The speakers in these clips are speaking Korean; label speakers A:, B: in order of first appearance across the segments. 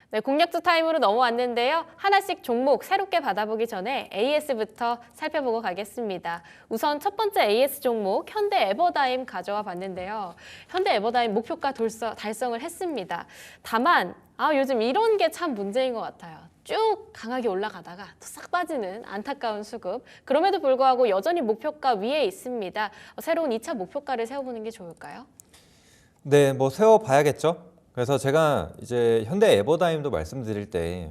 A: 네, 공략주 타임으로 넘어왔는데요. 하나씩 종목 새롭게 받아보기 전에 AS부터 살펴보고 가겠습니다. 우선 첫 번째 AS 종목 현대 에버다임 가져와 봤는데요. 현대 에버다임 목표가 달성을 했습니다. 다만 요즘 이런 게 참 문제인 것 같아요. 쭉 강하게 올라가다가 또 싹 빠지는 안타까운 수급. 그럼에도 불구하고 여전히 목표가 위에 있습니다. 새로운 2차 목표가를 세워보는 게 좋을까요?
B: 네, 뭐 세워봐야겠죠. 그래서 제가 이제 현대 에버다임도 말씀드릴 때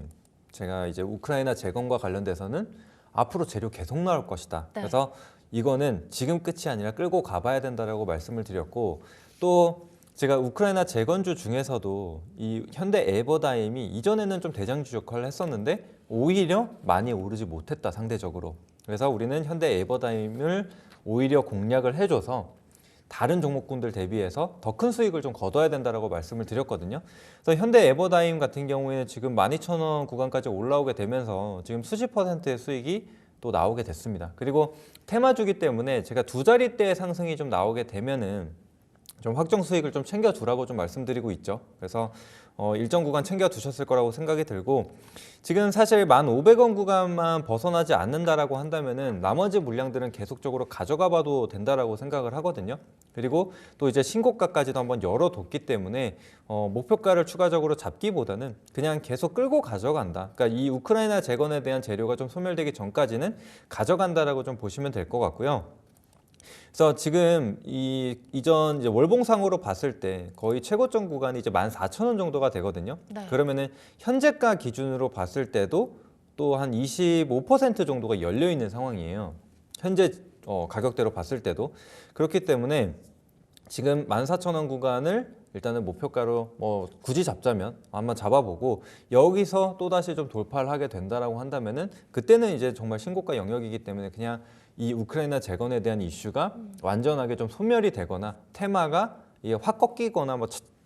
B: 제가 이제 우크라이나 재건과 관련돼서는 앞으로 재료 계속 나올 것이다.
A: 네.
B: 그래서 이거는 지금 끝이 아니라 끌고 가봐야 된다라고 말씀을 드렸고, 또 제가 우크라이나 재건주 중에서도 이 현대 에버다임이 이전에는 좀 대장주 역할을 했었는데 오히려 많이 오르지 못했다, 상대적으로. 그래서 우리는 현대 에버다임을 오히려 공략을 해줘서 다른 종목군들 대비해서 더 큰 수익을 좀 거둬야 된다라고 말씀을 드렸거든요. 그래서 현대 에버다임 같은 경우에는 지금 12,000원 구간까지 올라오게 되면서 지금 수십 %의 수익이 또 나오게 됐습니다. 그리고 테마주기 때문에 제가 두 자릿대의 상승이 좀 나오게 되면은 좀 확정 수익을 좀 챙겨두라고 좀 말씀드리고 있죠. 그래서 일정 구간 챙겨두셨을 거라고 생각이 들고, 지금 사실 1,500원 구간만 벗어나지 않는다라고 한다면은 나머지 물량들은 계속적으로 가져가 봐도 된다라고 생각을 하거든요. 그리고 또 이제 신고가까지도 한번 열어뒀기 때문에 목표가를 추가적으로 잡기보다는 그냥 계속 끌고 가져간다. 그러니까 이 우크라이나 재건에 대한 재료가 좀 소멸되기 전까지는 가져간다라고 좀 보시면 될 것 같고요. 그래서 지금 이전 이제 월봉상으로 봤을 때 거의 최고점 구간이 이제 14,000원 정도가 되거든요.
A: 네.
B: 그러면은 현재가 기준으로 봤을 때도 또 한 25% 정도가 열려 있는 상황이에요. 현재 가격대로 봤을 때도. 그렇기 때문에 지금 14,000원 구간을 일단은 목표가로 굳이 잡자면 한번 잡아보고, 여기서 또다시 좀 돌파를 하게 된다라고 한다면은 그때는 이제 정말 신고가 영역이기 때문에 그냥 이 우크라이나 재건에 대한 이슈가 완전하게 좀 소멸이 되거나 테마가 확 꺾이거나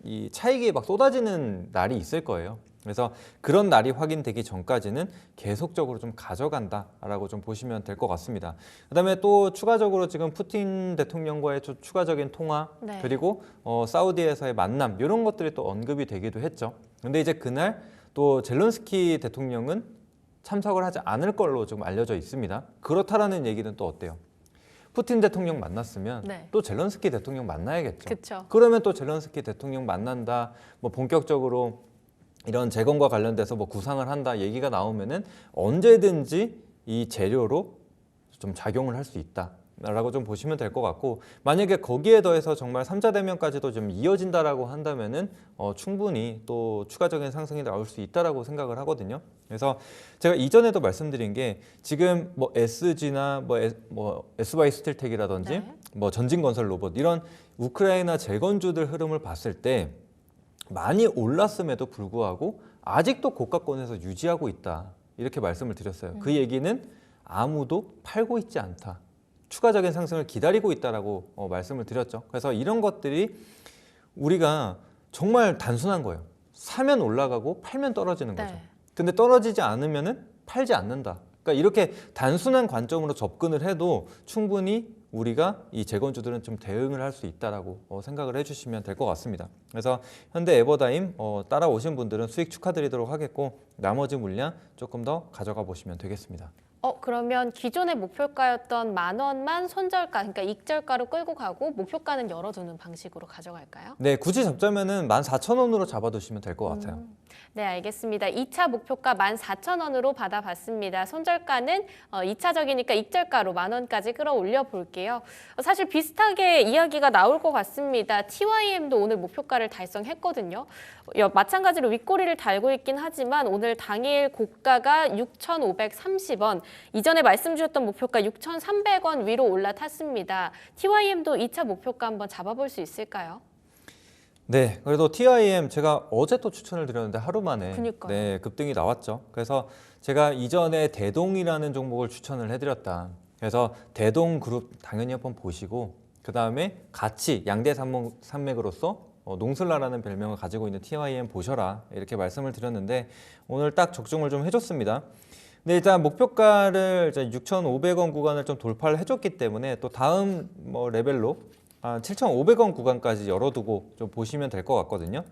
B: 이 차익이 막 쏟아지는 날이 있을 거예요. 그래서 그런 날이 확인되기 전까지는 계속적으로 좀 가져간다라고 좀 보시면 될 것 같습니다. 그다음에 또 추가적으로 지금 푸틴 대통령과의 추가적인 통화,
A: 네.
B: 그리고 사우디에서의 만남, 이런 것들이 또 언급이 되기도 했죠. 근데 이제 그날 또 젤렌스키 대통령은 참석을 하지 않을 걸로 좀 알려져 있습니다. 그렇다라는 얘기는 또 어때요? 푸틴 대통령 만났으면
A: 네.
B: 또 젤렌스키 대통령 만나야겠죠.
A: 그쵸.
B: 그러면 또 젤렌스키 대통령 만난다, 본격적으로 이런 재건과 관련돼서 구상을 한다 얘기가 나오면은 언제든지 이 재료로 좀 작용을 할 수 있다라고 좀 보시면 될 것 같고, 만약에 거기에 더해서 정말 3자 대면까지도 좀 이어진다라고 한다면은 충분히 또 추가적인 상승이 나올 수 있다라고 생각을 하거든요. 그래서 제가 이전에도 말씀드린 게 지금 SG나 SY 스틸텍이라든지
A: 네.
B: 전진건설 로봇, 이런 우크라이나 재건주들 흐름을 봤을 때 많이 올랐음에도 불구하고 아직도 고가권에서 유지하고 있다, 이렇게 말씀을 드렸어요. 그 얘기는 아무도 팔고 있지 않다, 추가적인 상승을 기다리고 있다라고 말씀을 드렸죠. 그래서 이런 것들이 우리가 정말 단순한 거예요. 사면 올라가고 팔면 떨어지는 거죠.
A: 네.
B: 근데 떨어지지 않으면은 팔지 않는다. 그러니까 이렇게 단순한 관점으로 접근을 해도 충분히 우리가 이 재건주들은 좀 대응을 할 수 있다라고 생각을 해주시면 될 것 같습니다. 그래서 현대 에버다임 따라오신 분들은 수익 축하드리도록 하겠고, 나머지 물량 조금 더 가져가 보시면 되겠습니다.
A: 그러면 기존의 목표가였던 10,000원만 손절가, 그러니까 익절가로 끌고 가고 목표가는 열어두는 방식으로 가져갈까요?
B: 네, 굳이 잡자면은 14,000원으로 잡아두시면 될 것 같아요.
A: 네, 알겠습니다. 2차 목표가 14,000원으로 받아봤습니다. 손절가는 2차적이니까 익절가로 10,000원까지 끌어올려 볼게요. 사실 비슷하게 이야기가 나올 것 같습니다. TYM도 오늘 목표가를 달성했거든요. 마찬가지로 윗꼬리를 달고 있긴 하지만 오늘 당일 고가가 6,530원, 이전에 말씀 주셨던 목표가 6,300원 위로 올라탔습니다. TYM도 2차 목표가 한번 잡아볼 수 있을까요?
B: 네, 그래도 TIM 제가 어제 또 추천을 드렸는데 하루 만에
A: 그러니까요.
B: 네, 급등이 나왔죠. 그래서 제가 이전에 대동이라는 종목을 추천을 해드렸다. 그래서 대동그룹 당연히 한번 보시고, 그 다음에 같이 양대 산맥으로서 농슬라라는 별명을 가지고 있는 TIM 보셔라, 이렇게 말씀을 드렸는데 오늘 딱 적중을 좀 해줬습니다. 근데 일단 목표가를 6,500원 구간을 좀 돌파를 해줬기 때문에 또 다음 레벨로 7,500원 구간까지 열어두고 좀 보시면 될 것 같거든요.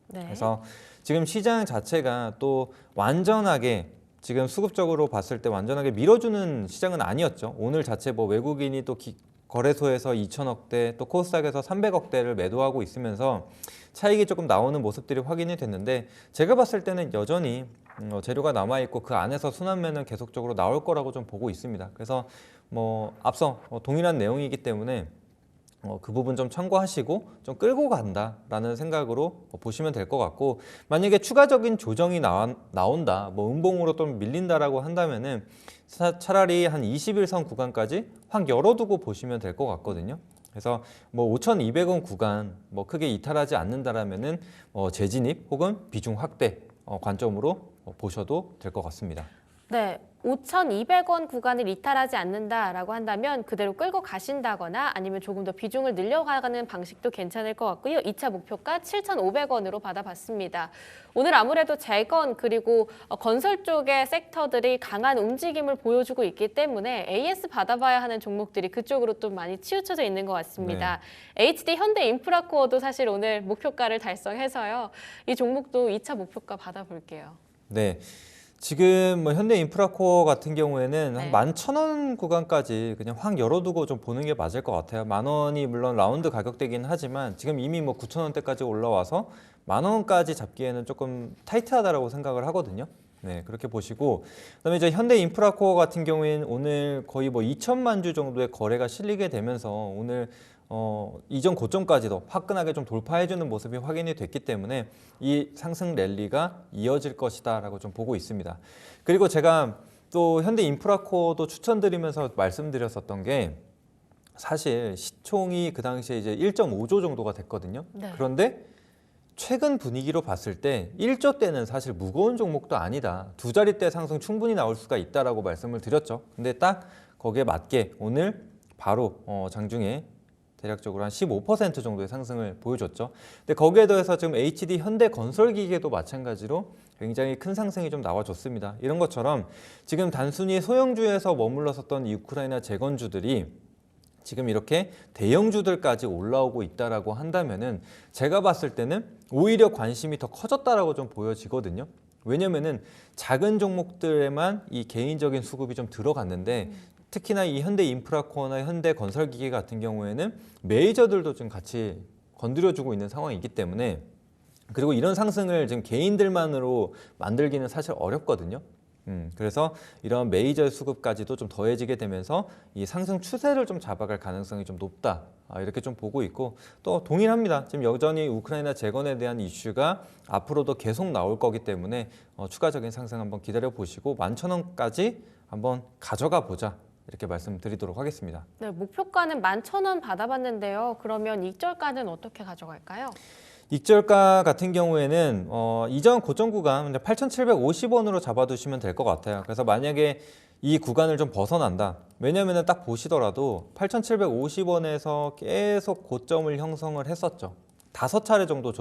A: 네.
B: 그래서 지금 시장 자체가 또 완전하게 지금 수급적으로 봤을 때 완전하게 밀어주는 시장은 아니었죠. 오늘 자체 뭐 외국인이 또 거래소에서 2천억대 또 코스닥에서 300억대를 매도하고 있으면서 차익이 조금 나오는 모습들이 확인이 됐는데 제가 봤을 때는 여전히 재료가 남아있고 그 안에서 순환매는 계속적으로 나올 거라고 좀 보고 있습니다. 그래서 뭐 앞서 동일한 내용이기 때문에 그 부분 좀 참고하시고 좀 끌고 간다라는 생각으로 보시면 될 것 같고 만약에 추가적인 조정이 나온다 뭐 음봉으로 좀 밀린다라고 한다면은 차라리 한 21선 구간까지 확 열어두고 보시면 될 것 같거든요. 그래서 뭐 5,200원 구간 뭐 크게 이탈하지 않는다라면은 재진입 혹은 비중 확대 관점으로 보셔도 될 것 같습니다.
A: 네, 5,200원 구간을 이탈하지 않는다라고 한다면 그대로 끌고 가신다거나 아니면 조금 더 비중을 늘려가는 방식도 괜찮을 것 같고요. 2차 목표가 7,500원으로 받아봤습니다. 오늘 아무래도 재건 그리고 건설 쪽의 섹터들이 강한 움직임을 보여주고 있기 때문에 AS 받아봐야 하는 종목들이 그쪽으로 또 많이 치우쳐져 있는 것 같습니다. 네. HD 현대인프라코어도 사실 오늘 목표가를 달성해서요. 이 종목도 2차 목표가 받아볼게요.
B: 네. 지금 뭐 현대인프라코어 같은 경우에는 한 11,000원 구간까지 그냥 확 열어두고 좀 보는 게 맞을 것 같아요. 10,000원이 물론 라운드 가격대긴 하지만 지금 이미 뭐 9,000원대까지 올라와서 10,000원까지 잡기에는 조금 타이트하다라고 생각을 하거든요. 네, 그렇게 보시고 그다음에 이제 현대인프라코어 같은 경우에는 오늘 거의 뭐 2천만 주 정도의 거래가 실리게 되면서 오늘 이전 고점까지도 화끈하게 좀 돌파해주는 모습이 확인이 됐기 때문에 이 상승 랠리가 이어질 것이다라고 좀 보고 있습니다. 그리고 제가 또 현대인프라코어도 추천드리면서 말씀드렸었던 게 사실 시총이 그 당시에 이제 1.5조 정도가 됐거든요. 네. 그런데 최근 분위기로 봤을 때 1조 때는 사실 무거운 종목도 아니다. 두 자릿대 상승 충분히 나올 수가 있다라고 말씀을 드렸죠. 근데 딱 거기에 맞게 오늘 바로 장중에 대략적으로 한 15% 정도의 상승을 보여줬죠. 근데 거기에 더해서 지금 HD 현대건설기계도 마찬가지로 굉장히 큰 상승이 좀 나와줬습니다. 이런 것처럼 지금 단순히 소형주에서 머물렀었던 이 우크라이나 재건주들이 지금 이렇게 대형주들까지 올라오고 있다라고 한다면은 제가 봤을 때는 오히려 관심이 더 커졌다라고 좀 보여지거든요. 왜냐면은 작은 종목들에만 이 개인적인 수급이 좀 들어갔는데 특히나 이 현대인프라코어나 현대건설기계 같은 경우에는 메이저들도 좀 같이 건드려주고 있는 상황이기 때문에 그리고 이런 상승을 지금 개인들만으로 만들기는 사실 어렵거든요. 그래서 이런 메이저 수급까지도 좀 더해지게 되면서 이 상승 추세를 좀 잡아갈 가능성이 좀 높다. 이렇게 좀 보고 있고 또 동일합니다. 지금 여전히 우크라이나 재건에 대한 이슈가 앞으로도 계속 나올 거기 때문에 추가적인 상승 한번 기다려 보시고 11,000원까지 한번 가져가 보자. 이렇게 말씀드리도록 하겠습니다.
A: 네, 목표가는 11,000원 받아봤는데요. 그러면 익절가는 어떻게 가져갈까요?
B: 익절가 같은 경우에는 이전 고점 구간 8,750원으로 잡아두시면 될 것 같아요. 그래서 만약에 이 구간을 좀 벗어난다. 왜냐하면 딱 보시더라도 8,750원에서 계속 고점을 형성을 했었죠. 5차례 정도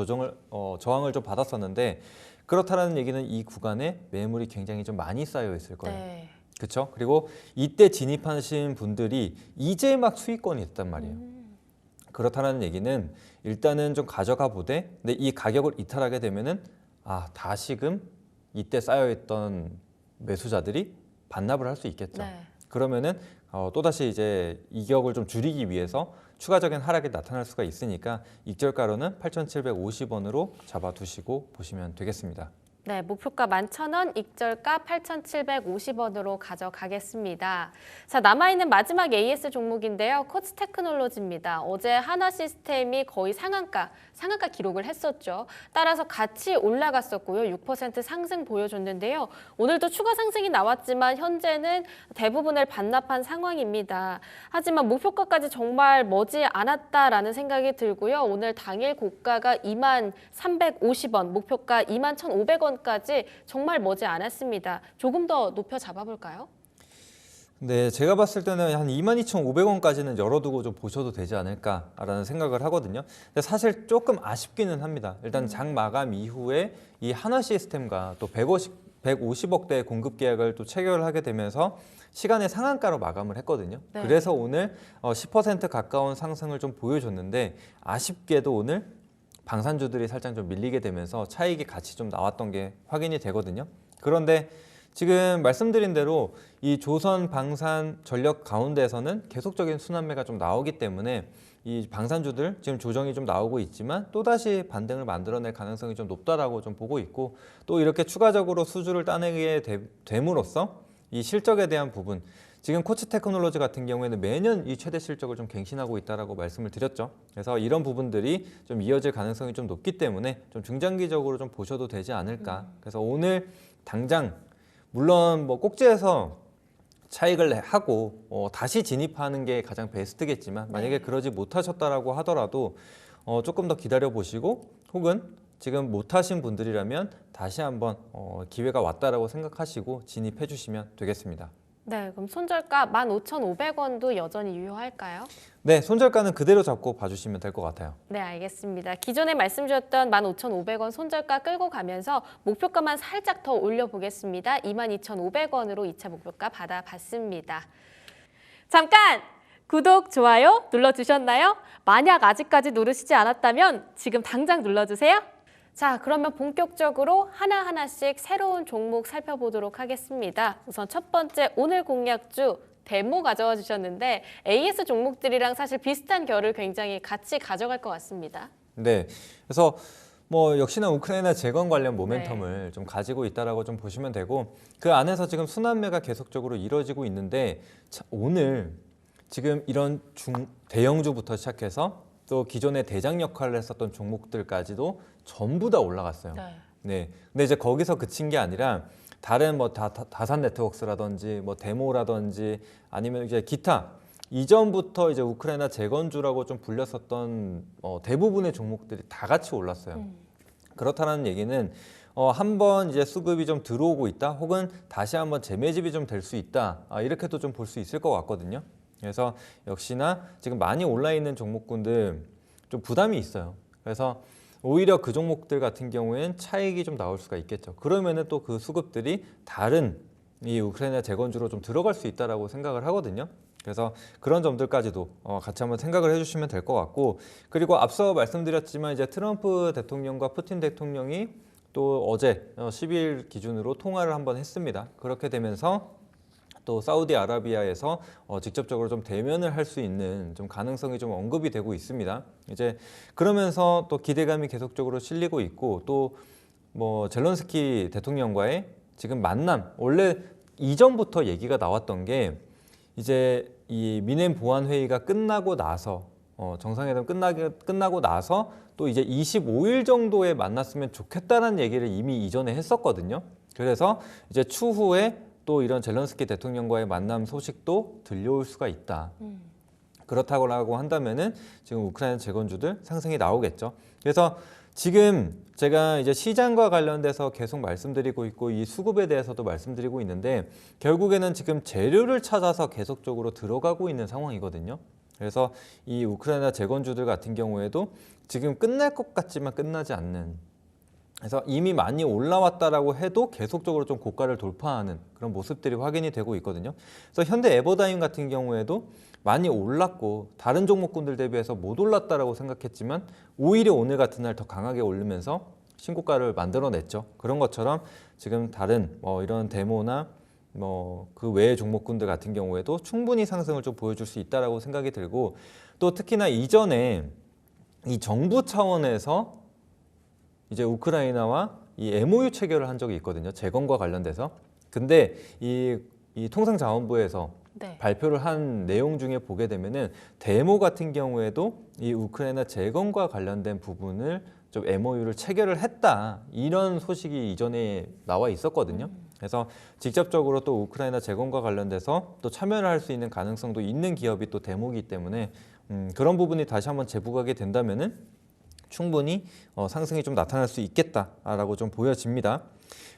B: 저항을 좀 받았었는데 그렇다는 얘기는 이 구간에 매물이 굉장히 좀 많이 쌓여 있을 거예요. 네. 그렇죠? 그리고 이때 진입하신 분들이 이제 막 수익권이 됐단 말이에요. 그렇다는 얘기는 일단은 좀 가져가 보되 근데 이 가격을 이탈하게 되면은 다시금 이때 쌓여있던 매수자들이 반납을 할 수 있겠죠. 네. 그러면은 또다시 이제 이격을 좀 줄이기 위해서 추가적인 하락이 나타날 수가 있으니까 익절가로는 8,750원으로 잡아두시고 보시면 되겠습니다.
A: 네, 목표가 11,000원, 익절가 8,750원으로 가져가겠습니다. 자, 남아있는 마지막 AS 종목인데요. 코츠테크놀로지입니다. 어제 하나시스템이 거의 상한가 기록을 했었죠. 따라서 같이 올라갔었고요. 6% 상승 보여줬는데요. 오늘도 추가 상승이 나왔지만 현재는 대부분을 반납한 상황입니다. 하지만 목표가까지 정말 머지 않았다라는 생각이 들고요. 오늘 당일 고가가 23,350원, 목표가 21,500원 까지 정말 머지 않았습니다. 조금 더 높여 잡아볼까요?
B: 네, 제가 봤을 때는 한 22,500원까지는 열어두고 좀 보셔도 되지 않을까라는 생각을 하거든요. 근데 사실 조금 아쉽기는 합니다. 일단 장 마감 이후에 이 하나시스템과 또 150억대 공급 계약을 또 체결하게 되면서 시간의 상한가로 마감을 했거든요. 네. 그래서 오늘 10% 가까운 상승을 좀 보여줬는데 아쉽게도 오늘 방산주들이 살짝 좀 밀리게 되면서 차익이 같이 좀 나왔던 게 확인이 되거든요. 그런데 지금 말씀드린 대로 이 조선 방산 전력 가운데에서는 계속적인 순환매가 좀 나오기 때문에 이 방산주들 지금 조정이 좀 나오고 있지만 또다시 반등을 만들어낼 가능성이 좀 높다라고 좀 보고 있고, 또 이렇게 추가적으로 수주를 따내게 됨으로써 이 실적에 대한 부분, 지금 코츠 테크놀로지 같은 경우에는 매년 이 최대 실적을 좀 갱신하고 있다라고 말씀을 드렸죠. 그래서 이런 부분들이 좀 이어질 가능성이 좀 높기 때문에 좀 중장기적으로 좀 보셔도 되지 않을까. 그래서 오늘 당장 물론 뭐 꼭지에서 차익을 하고 다시 진입하는 게 가장 베스트겠지만, 만약에 그러지 못하셨다라고 하더라도 조금 더 기다려 보시고, 혹은 지금 못하신 분들이라면 다시 한번 기회가 왔다라고 생각하시고 진입해 주시면 되겠습니다.
A: 네, 그럼 손절가 15,500원도 여전히 유효할까요?
B: 네, 손절가는 그대로 잡고 봐주시면 될 것 같아요.
A: 네, 알겠습니다. 기존에 말씀 주셨던 15,500원 손절가 끌고 가면서 목표가만 살짝 더 올려보겠습니다. 22,500원으로 2차 목표가 받아봤습니다. 잠깐! 구독, 좋아요 눌러주셨나요? 만약 아직까지 누르시지 않았다면 지금 당장 눌러주세요. 자, 그러면 본격적으로 하나하나씩 새로운 종목 살펴보도록 하겠습니다. 우선 첫 번째 오늘 공략주 데모 가져와 주셨는데 AS 종목들이랑 사실 비슷한 결을 굉장히 같이 가져갈 것 같습니다.
B: 네, 그래서 뭐 역시나 우크라이나 재건 관련 모멘텀을 좀 가지고 있다라고 좀 보시면 되고, 그 안에서 지금 순환매가 계속적으로 이루어지고 있는데, 오늘 지금 이런 대형주부터 시작해서 또 기존의 대장 역할을 했었던 종목들까지도 전부 다 올라갔어요. 네. 근데 이제 거기서 그친 게 아니라 다른 뭐 다산 네트워크스라든지 뭐 데모라든지 아니면 이제 기타 이전부터 이제 우크라이나 재건주라고 좀 불렸었던 대부분의 종목들이 다 같이 올랐어요. 그렇다는 얘기는 한번 이제 수급이 좀 들어오고 있다, 혹은 다시 한번 재매집이 좀 될 수 있다, 이렇게도 좀 볼 수 있을 것 같거든요. 그래서 역시나 지금 많이 올라 있는 종목군들 좀 부담이 있어요. 그래서 오히려 그 종목들 같은 경우에는 차익이 좀 나올 수가 있겠죠. 그러면은 또 그 수급들이 다른 이 우크라이나 재건주로 좀 들어갈 수 있다라고 생각을 하거든요. 그래서 그런 점들까지도 같이 한번 생각을 해주시면 될 것 같고, 그리고 앞서 말씀드렸지만 이제 트럼프 대통령과 푸틴 대통령이 또 어제 10일 기준으로 통화를 한번 했습니다. 그렇게 되면서 또 사우디아라비아에서 직접적으로 좀 대면을 할 수 있는 좀 가능성이 좀 언급이 되고 있습니다. 이제 그러면서 또 기대감이 계속적으로 실리고 있고, 또 뭐 젤런스키 대통령과의 지금 만남, 원래 이전부터 얘기가 나왔던 게 이제 이 미넨 보안 회의가 끝나고 나서 정상회담 끝나고 나서 또 이제 25일 정도에 만났으면 좋겠다는 얘기를 이미 이전에 했었거든요. 그래서 이제 추후에 또 이런 젤런스키 대통령과의 만남 소식도 들려올 수가 있다. 그렇다고 한다면은 지금 우크라이나 재건주들 상승이 나오겠죠. 그래서 지금 제가 이제 시장과 관련돼서 계속 말씀드리고 있고, 이 수급에 대해서도 말씀드리고 있는데, 결국에는 지금 재료를 찾아서 계속적으로 들어가고 있는 상황이거든요. 그래서 이 우크라이나 재건주들 같은 경우에도 지금 끝날 것 같지만 끝나지 않는, 그래서 이미 많이 올라왔다라고 해도 계속적으로 좀 고가를 돌파하는 그런 모습들이 확인이 되고 있거든요. 그래서 현대 에버다임 같은 경우에도 많이 올랐고 다른 종목군들 대비해서 못 올랐다라고 생각했지만 오히려 오늘 같은 날 더 강하게 오르면서 신고가를 만들어냈죠. 그런 것처럼 지금 다른 이런 데모나 그 외의 종목군들 같은 경우에도 충분히 상승을 좀 보여줄 수 있다라고 생각이 들고, 또 특히나 이전에 이 정부 차원에서 이제 우크라이나와 이 MOU 체결을 한 적이 있거든요. 재건과 관련돼서. 근데 이 통상자원부에서 발표를 한 내용 중에 보게 되면은 데모 같은 경우에도 이 우크라이나 재건과 관련된 부분을 좀 MOU를 체결을 했다, 이런 소식이 이전에 나와 있었거든요. 그래서 직접적으로 또 우크라이나 재건과 관련돼서 또 참여를 할 수 있는 가능성도 있는 기업이 또 데모이기 때문에 그런 부분이 다시 한번 재부각이 된다면은 충분히 상승이 좀 나타날 수 있겠다라고 좀 보여집니다.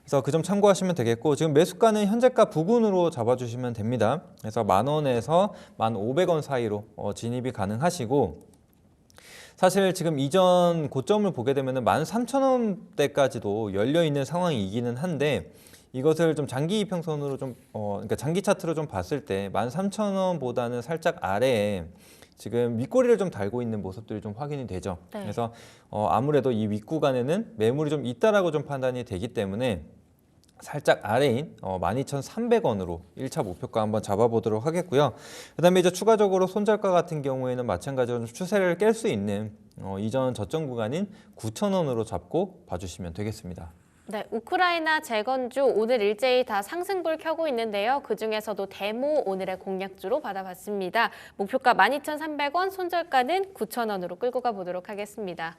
B: 그래서 그 점 참고하시면 되겠고, 지금 매수가는 현재가 부근으로 잡아주시면 됩니다. 그래서 10,000원에서 1,500원 사이로 진입이 가능하시고, 사실 지금 이전 고점을 보게 되면 13,000원대까지도 열려 있는 상황이기는 한데, 이것을 좀 장기 이평선으로 그러니까 장기 차트로 좀 봤을 때 13,000원보다는 살짝 아래에 지금 윗꼬리를 좀 달고 있는 모습들이 좀 확인이 되죠.
A: 네.
B: 그래서 아무래도 이 윗구간에는 매물이 좀 있다라고 좀 판단이 되기 때문에 살짝 아래인 12,300원으로 1차 목표가 한번 잡아보도록 하겠고요. 그다음에 이제 추가적으로 손절가 같은 경우에는 마찬가지로 좀 추세를 깰 수 있는 이전 저점 구간인 9,000원으로 잡고 봐주시면 되겠습니다.
A: 네, 우크라이나 재건주 오늘 일제히 다 상승불 켜고 있는데요. 그중에서도 데모 오늘의 공략주로 받아봤습니다. 목표가 12,300원, 손절가는 9,000원으로 끌고 가보도록 하겠습니다.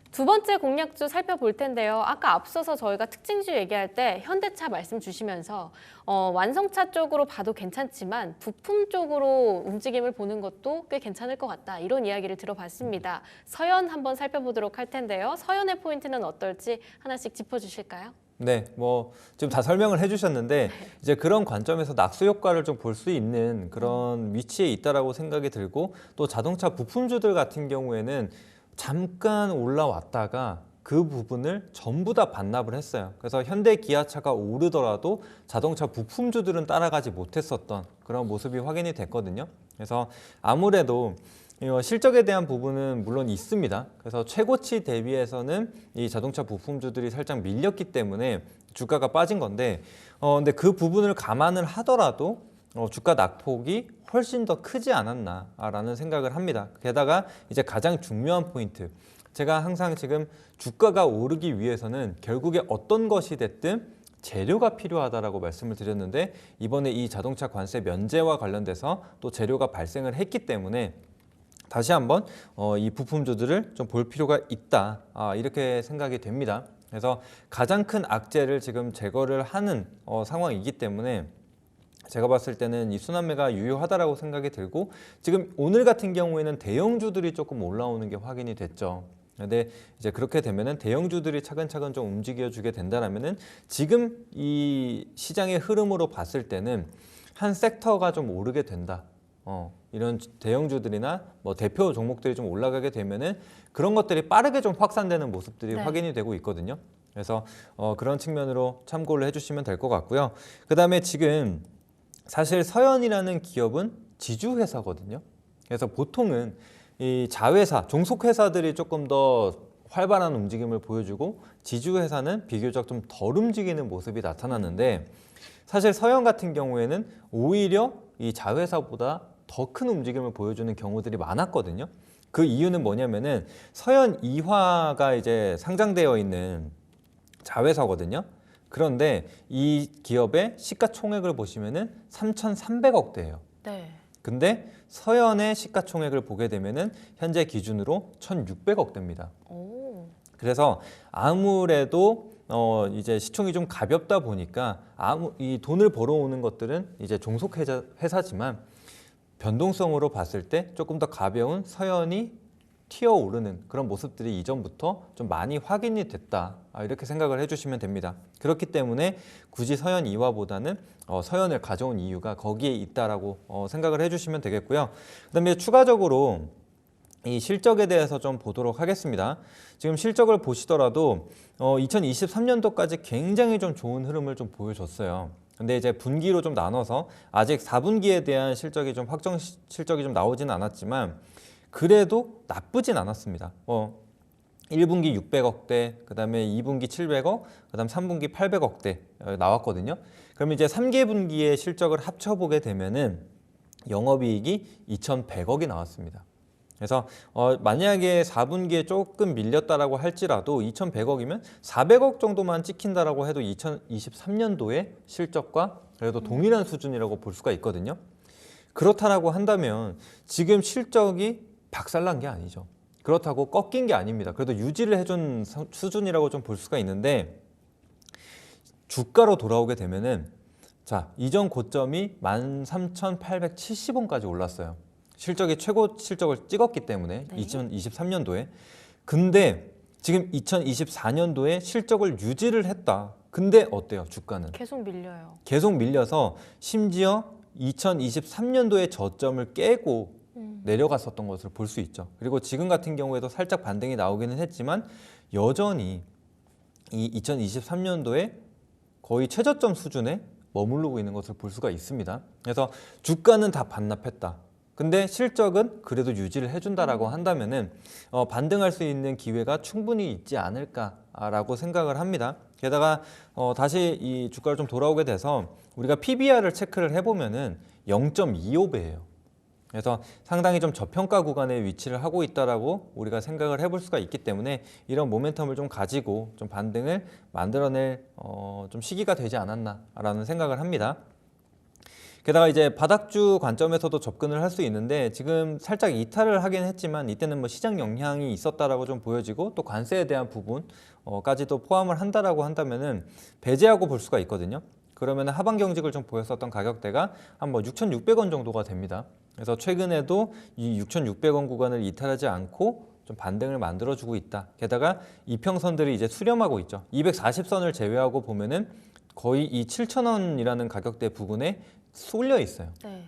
A: 두 번째 공략주 살펴볼 텐데요. 아까 앞서서 저희가 특징주 얘기할 때 현대차 말씀 주시면서 완성차 쪽으로 봐도 괜찮지만 부품 쪽으로 움직임을 보는 것도 꽤 괜찮을 것 같다. 이런 이야기를 들어봤습니다. 서연 한번 살펴보도록 할 텐데요. 서연의 포인트는 어떨지 하나씩 짚어주실까요?
B: 네, 뭐 지금 다 설명을 해주셨는데 이제 그런 관점에서 낙수 효과를 좀 볼 수 있는 그런 위치에 있다라고 생각이 들고 또 자동차 부품주들 같은 경우에는 잠깐 올라왔다가 그 부분을 전부 다 반납을 했어요. 그래서 현대 기아차가 오르더라도 자동차 부품주들은 따라가지 못했었던 그런 모습이 확인이 됐거든요. 그래서 아무래도 실적에 대한 부분은 물론 있습니다. 그래서 최고치 대비해서는 이 자동차 부품주들이 살짝 밀렸기 때문에 주가가 빠진 건데, 근데 그 부분을 감안을 하더라도 주가 낙폭이 훨씬 더 크지 않았나라는 생각을 합니다. 게다가 이제 가장 중요한 포인트, 제가 항상 지금 주가가 오르기 위해서는 결국에 어떤 것이 됐든 재료가 필요하다라고 말씀을 드렸는데 이번에 이 자동차 관세 면제와 관련돼서 또 재료가 발생을 했기 때문에 다시 한번 이 부품주들을 좀 볼 필요가 있다, 이렇게 생각이 됩니다. 그래서 가장 큰 악재를 지금 제거를 하는 상황이기 때문에 제가 봤을 때는 이 순환매가 유효하다라고 생각이 들고 지금 오늘 같은 경우에는 대형주들이 조금 올라오는 게 확인이 됐죠. 근데 이제 그렇게 되면은 대형주들이 차근차근 좀 움직여주게 된다라면은 지금 이 시장의 흐름으로 봤을 때는 한 섹터가 좀 오르게 된다. 이런 대형주들이나 뭐 대표 종목들이 좀 올라가게 되면은 그런 것들이 빠르게 좀 확산되는 모습들이
A: 네.
B: 확인이 되고 있거든요. 그래서 그런 측면으로 참고를 해주시면 될 것 같고요. 그다음에 지금 사실 서연이라는 기업은 지주회사거든요. 그래서 보통은 이 자회사, 종속회사들이 조금 더 활발한 움직임을 보여주고 지주회사는 비교적 좀 덜 움직이는 모습이 나타났는데 사실 서연 같은 경우에는 오히려 이 자회사보다 더 큰 움직임을 보여주는 경우들이 많았거든요. 그 이유는 뭐냐면은 서연 이화가 이제 상장되어 있는 자회사거든요. 그런데 이 기업의 시가총액을 보시면은 3,300억대예요.
A: 네.
B: 근데 서연의 시가총액을 보게 되면은 현재 기준으로 1,600억대입니다.
A: 오.
B: 그래서 아무래도 이제 시총이 좀 가볍다 보니까 이 돈을 벌어오는 것들은 이제 종속 회사지만 변동성으로 봤을 때 조금 더 가벼운 서연이 튀어오르는 그런 모습들이 이전부터 좀 많이 확인이 됐다, 이렇게 생각을 해주시면 됩니다. 그렇기 때문에 굳이 서연 2화보다는 서연을 가져온 이유가 거기에 있다라고 생각을 해주시면 되겠고요. 그다음에 추가적으로 이 실적에 대해서 좀 보도록 하겠습니다. 지금 실적을 보시더라도 2023년도까지 굉장히 좀 좋은 흐름을 좀 보여줬어요. 근데 이제 분기로 좀 나눠서 아직 4분기에 대한 실적이 좀 확정 실적이 좀 나오지는 않았지만 그래도 나쁘진 않았습니다. 1분기 600억대, 그다음에 2분기 700억, 그다음 3분기 800억대 나왔거든요. 그럼 이제 3개 분기의 실적을 합쳐보게 되면은 영업이익이 2,100억이 나왔습니다. 그래서 만약에 4분기에 조금 밀렸다라고 할지라도 2,100억이면 400억 정도만 찍힌다라고 해도 2023년도의 실적과 그래도 동일한 수준이라고 볼 수가 있거든요. 그렇다라고 한다면 지금 실적이 박살난 게 아니죠. 그렇다고 꺾인 게 아닙니다. 그래도 유지를 해준 수준이라고 좀 볼 수가 있는데 주가로 돌아오게 되면은 자, 이전 고점이 13,870원까지 올랐어요. 실적이 최고 실적을 찍었기 때문에
A: 네.
B: 2023년도에. 근데 지금 2024년도에 실적을 유지를 했다. 근데 어때요? 주가는
A: 계속 밀려요.
B: 계속 밀려서 심지어 2023년도의 저점을 깨고 내려갔었던 것을 볼 수 있죠. 그리고 지금 같은 경우에도 살짝 반등이 나오기는 했지만 여전히 이 2023년도에 거의 최저점 수준에 머무르고 있는 것을 볼 수가 있습니다. 그래서 주가는 다 반납했다. 근데 실적은 그래도 유지를 해준다라고 한다면은 반등할 수 있는 기회가 충분히 있지 않을까라고 생각을 합니다. 게다가 다시 이 주가를 좀 돌아오게 돼서 우리가 PBR을 체크를 해보면은 0.25배예요. 그래서 상당히 좀 저평가 구간에 위치를 하고 있다라고 우리가 생각을 해볼 수가 있기 때문에 이런 모멘텀을 좀 가지고 좀 반등을 만들어낼 좀 시기가 되지 않았나라는 생각을 합니다. 게다가 이제 바닥주 관점에서도 접근을 할 수 있는데 지금 살짝 이탈을 하긴 했지만 이때는 뭐 시장 영향이 있었다라고 좀 보여지고 또 관세에 대한 부분까지도 포함을 한다라고 한다면은 배제하고 볼 수가 있거든요. 그러면 하방 경직을 좀 보였었던 가격대가 한 뭐 6,600원 정도가 됩니다. 그래서 최근에도 이 6,600원 구간을 이탈하지 않고 좀 반등을 만들어주고 있다. 게다가 이평선들이 이제 수렴하고 있죠. 240선을 제외하고 보면은 거의 이 7,000원이라는 가격대 부근에 쏠려 있어요.
A: 네.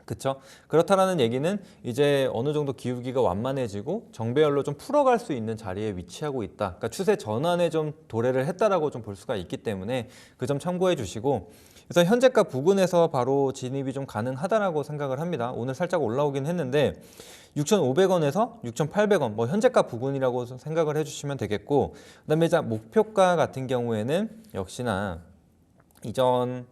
B: 그렇죠? 그렇다라는 얘기는 이제 어느 정도 기울기가 완만해지고 정배열로 좀 풀어갈 수 있는 자리에 위치하고 있다. 그러니까 추세 전환에 좀 도래를 했다라고 좀 볼 수가 있기 때문에 그 점 참고해 주시고, 그래서 현재가 부근에서 바로 진입이 좀 가능하다라고 생각을 합니다. 오늘 살짝 올라오긴 했는데 6,500원에서 6,800원 뭐 현재가 부근이라고 생각을 해주시면 되겠고, 그다음에 이제 목표가 같은 경우에는 역시나 이전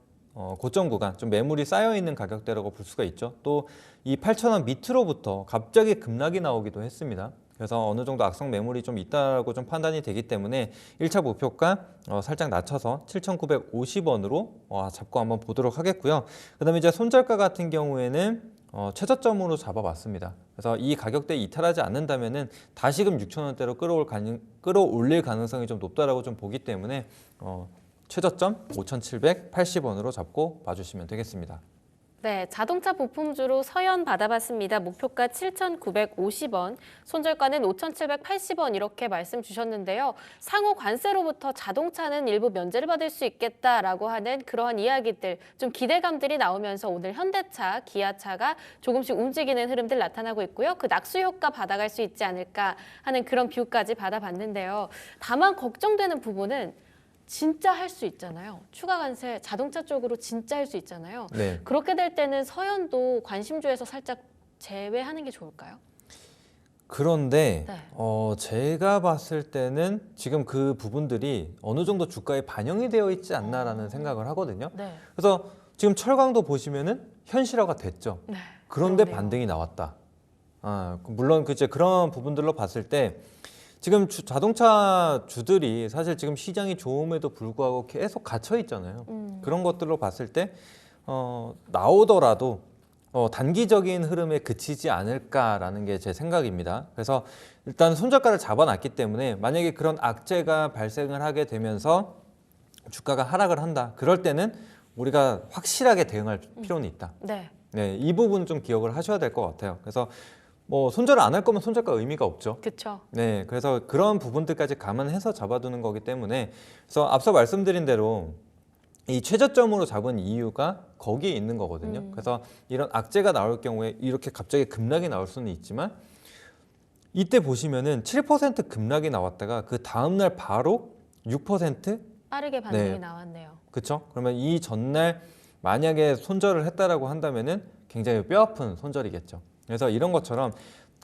B: 고점 구간 좀 매물이 쌓여 있는 가격대라고 볼 수가 있죠. 또 이 8,000원 밑으로부터 갑자기 급락이 나오기도 했습니다. 그래서 어느 정도 악성 매물이 좀 있다고 좀 판단이 되기 때문에 1차 목표가 살짝 낮춰서 7,950원으로 잡고 한번 보도록 하겠고요. 그다음에 이제 손절가 같은 경우에는 최저점으로 잡아봤습니다. 그래서 이 가격대 이탈하지 않는다면은 다시금 6,000원대로 끌어올릴 가능성이 좀 높다라고 좀 보기 때문에 최저점 5,780원으로 잡고 봐주시면 되겠습니다.
A: 네, 자동차 부품주로 서현 받아봤습니다. 목표가 7,950원, 손절가는 5,780원 이렇게 말씀 주셨는데요. 상호 관세로부터 자동차는 일부 면제를 받을 수 있겠다라고 하는 그러한 이야기들, 좀 기대감들이 나오면서 오늘 현대차, 기아차가 조금씩 움직이는 흐름들 나타나고 있고요. 그 낙수 효과 받아갈 수 있지 않을까 하는 그런 뷰까지 받아봤는데요. 다만 걱정되는 부분은 진짜 할 수 있잖아요. 추가 관세 자동차 쪽으로 진짜 할 수 있잖아요.
B: 네.
A: 그렇게 될 때는 서현도 관심주에서 살짝 제외하는 게 좋을까요?
B: 그런데
A: 네.
B: 제가 봤을 때는 지금 그 부분들이 어느 정도 주가에 반영이 되어 있지 않나라는 생각을 하거든요.
A: 네.
B: 그래서 지금 철강도 보시면은 현실화가 됐죠.
A: 네.
B: 그런데
A: 그러네요.
B: 반등이 나왔다. 물론 이제 그런 부분들로 봤을 때 지금 자동차 주들이 사실 지금 시장이 좋음에도 불구하고 계속 갇혀 있잖아요. 그런 것들로 봤을 때 나오더라도 단기적인 흐름에 그치지 않을까라는 게 제 생각입니다. 그래서 일단 손절가를 잡아놨기 때문에 만약에 그런 악재가 발생을 하게 되면서 주가가 하락을 한다. 그럴 때는 우리가 확실하게 대응할 필요는 있다.
A: 네.
B: 네, 이 부분 좀 기억을 하셔야 될 것 같아요. 그래서 뭐 손절을 안 할 거면 손절가 의미가 없죠.
A: 그렇죠.
B: 네, 그래서 그런 부분들까지 감안해서 잡아두는 거기 때문에 그래서 앞서 말씀드린 대로 이 최저점으로 잡은 이유가 거기에 있는 거거든요. 그래서 이런 악재가 나올 경우에 이렇게 갑자기 급락이 나올 수는 있지만 이때 보시면은 7% 급락이 나왔다가 그 다음날 바로 6%
A: 빠르게 반등이
B: 네.
A: 나왔네요.
B: 그렇죠? 그러면 이 전날 만약에 손절을 했다라고 한다면은 굉장히 뼈아픈 손절이겠죠. 그래서 이런 것처럼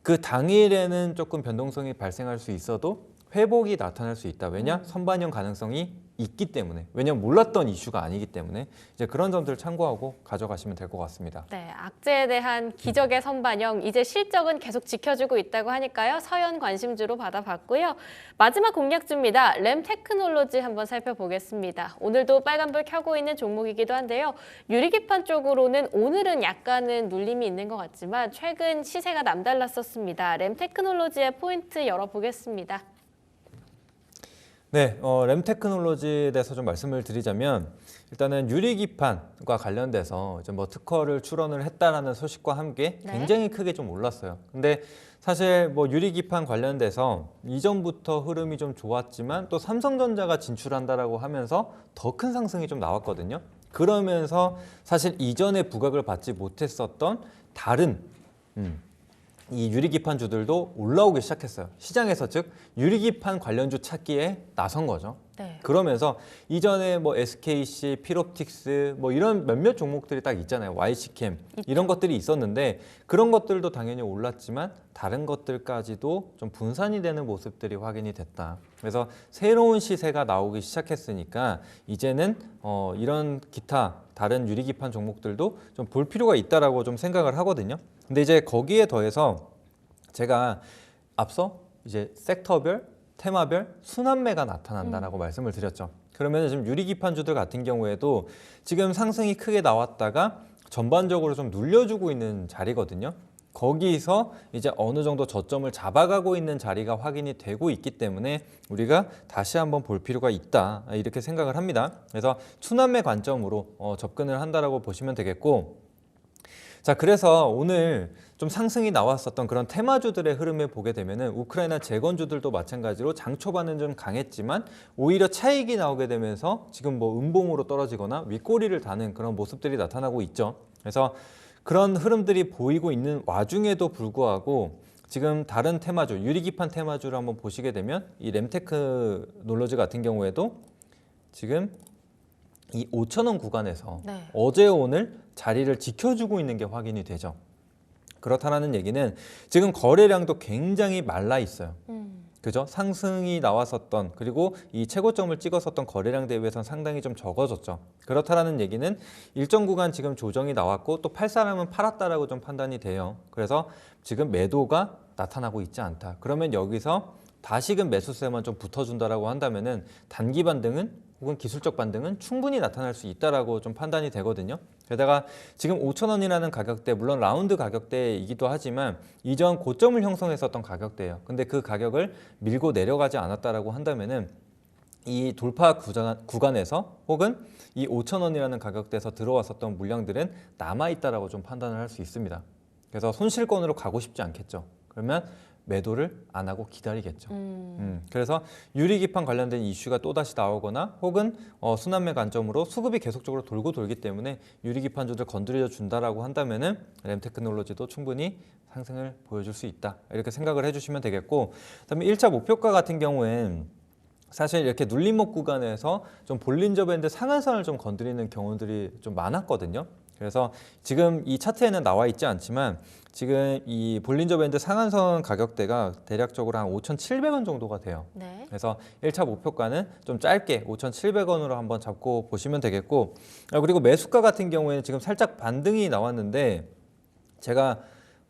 B: 그 당일에는 조금 변동성이 발생할 수 있어도 회복이 나타날 수 있다. 왜냐? 선반영 가능성이 있기 때문에. 왜냐면 몰랐던 이슈가 아니기 때문에 이제 그런 점들을 참고하고 가져가시면 될 것 같습니다.
A: 네, 악재에 대한 기적의 선반영, 이제 실적은 계속 지켜주고 있다고 하니까요. 서현 관심주로 받아봤고요. 마지막 공략주입니다. 램 테크놀로지 한번 살펴보겠습니다. 오늘도 빨간불 켜고 있는 종목이기도 한데요. 유리기판 쪽으로는 오늘은 약간은 눌림이 있는 것 같지만 최근 시세가 남달랐었습니다. 램 테크놀로지의 포인트 열어보겠습니다.
B: 네, 램 테크놀로지에 대해서 좀 말씀을 드리자면 일단은 유리기판과 관련돼서 이제 뭐 특허를 출원을 했다라는 소식과 함께
A: 네.
B: 굉장히 크게 좀 올랐어요. 근데 사실 뭐 유리기판 관련돼서 이전부터 흐름이 좀 좋았지만 또 삼성전자가 진출한다라고 하면서 더 큰 상승이 좀 나왔거든요. 그러면서 사실 이전에 부각을 받지 못했었던 다른 이 유리기판 주들도 올라오기 시작했어요. 시장에서 즉 유리기판 관련주 찾기에 나선 거죠.
A: 네.
B: 그러면서 이전에 뭐 SKC, 필옵틱스 뭐 이런 몇몇 종목들이 딱 있잖아요. YC캠 이런 것들이 있었는데 그런 것들도 당연히 올랐지만 다른 것들까지도 좀 분산이 되는 모습들이 확인이 됐다. 그래서 새로운 시세가 나오기 시작했으니까 이제는 이런 기타 다른 유리기판 종목들도 좀 볼 필요가 있다라고 좀 생각을 하거든요. 근데 이제 거기에 더해서 제가 앞서 이제 섹터별, 테마별 순환매가 나타난다라고 말씀을 드렸죠. 그러면 지금 유리기판주들 같은 경우에도 지금 상승이 크게 나왔다가 전반적으로 좀 눌려주고 있는 자리거든요. 거기서 이제 어느 정도 저점을 잡아가고 있는 자리가 확인이 되고 있기 때문에 우리가 다시 한번 볼 필요가 있다 이렇게 생각을 합니다. 그래서 순환매 관점으로 접근을 한다라고 보시면 되겠고, 자, 그래서 오늘 좀 상승이 나왔었던 그런 테마주들의 흐름을 보게 되면은 우크라이나 재건주들도 마찬가지로 장 초반은 좀 강했지만 오히려 차익이 나오게 되면서 지금 뭐 음봉으로 떨어지거나 윗꼬리를 다는 그런 모습들이 나타나고 있죠. 그래서 그런 흐름들이 보이고 있는 와중에도 불구하고 지금 다른 테마주, 유리기판 테마주를 한번 보시게 되면 이 램테크놀로지 같은 경우에도 지금 이 5,000원 구간에서
A: 네.
B: 어제 오늘 자리를 지켜주고 있는 게 확인이 되죠. 그렇다는 얘기는 지금 거래량도 굉장히 말라 있어요. 그죠? 상승이 나왔었던 그리고 이 최고점을 찍었었던 거래량 대비해서는 상당히 좀 적어졌죠. 그렇다는 얘기는 일정 구간 지금 조정이 나왔고 또 팔 사람은 팔았다라고 좀 판단이 돼요. 그래서 지금 매도가 나타나고 있지 않다. 그러면 여기서 다시금 매수세만 좀 붙어준다라고 한다면은 단기 반등은 혹은 기술적 반등은 충분히 나타날 수 있다라고 좀 판단이 되거든요. 게다가 지금 5,000원이라는 가격대, 물론 라운드 가격대이기도 하지만 이전 고점을 형성했었던 가격대예요. 근데 그 가격을 밀고 내려가지 않았다라고 한다면은 이 돌파 구간에서 혹은 이 5,000원이라는 가격대에서 들어왔었던 물량들은 남아 있다라고 좀 판단을 할 수 있습니다. 그래서 손실권으로 가고 싶지 않겠죠. 그러면 매도를 안 하고 기다리겠죠. 그래서 유리기판 관련된 이슈가 또다시 나오거나 혹은 순환매 관점으로 수급이 계속적으로 돌고 돌기 때문에 유리기판주들 건드려 준다라고 한다면은 램테크놀로지도 충분히 상승을 보여줄 수 있다. 이렇게 생각을 해주시면 되겠고, 그다음에 1차 목표가 같은 경우엔 사실 이렇게 눌림목 구간에서 좀 볼린저 밴드 상한선을 좀 건드리는 경우들이 좀 많았거든요. 그래서 지금 이 차트에는 나와 있지 않지만 지금 이 볼린저 밴드 상한선 가격대가 대략적으로 한 5,700원 정도가 돼요.
A: 네.
B: 그래서 1차 목표가는 좀 짧게 5,700원으로 한번 잡고 보시면 되겠고, 그리고 매수가 같은 경우에는 지금 살짝 반등이 나왔는데 제가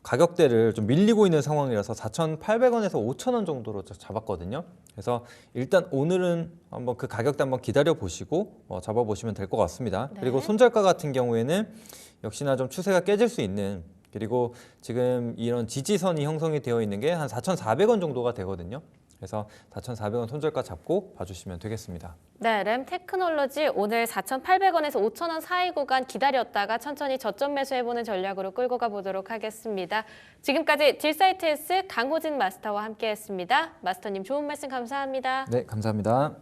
B: 가격대를 좀 밀리고 있는 상황이라서 4,800원에서 5,000원 정도로 잡았거든요. 그래서 일단 오늘은 한번 그 가격대 한번 기다려 보시고 잡아보시면 될 것 같습니다.
A: 네.
B: 그리고 손절가 같은 경우에는 역시나 좀 추세가 깨질 수 있는, 그리고 지금 이런 지지선이 형성이 되어 있는 게 한 4,400원 정도가 되거든요. 그래서 4,400원 손절가 잡고 봐주시면 되겠습니다.
A: 네, 램테크놀로지 오늘 4,800원에서 5,000원 사이 구간 기다렸다가 천천히 저점 매수해보는 전략으로 끌고 가보도록 하겠습니다. 지금까지 딜사이트S 강호진 마스터와 함께했습니다. 마스터님 좋은 말씀 감사합니다.
B: 네, 감사합니다.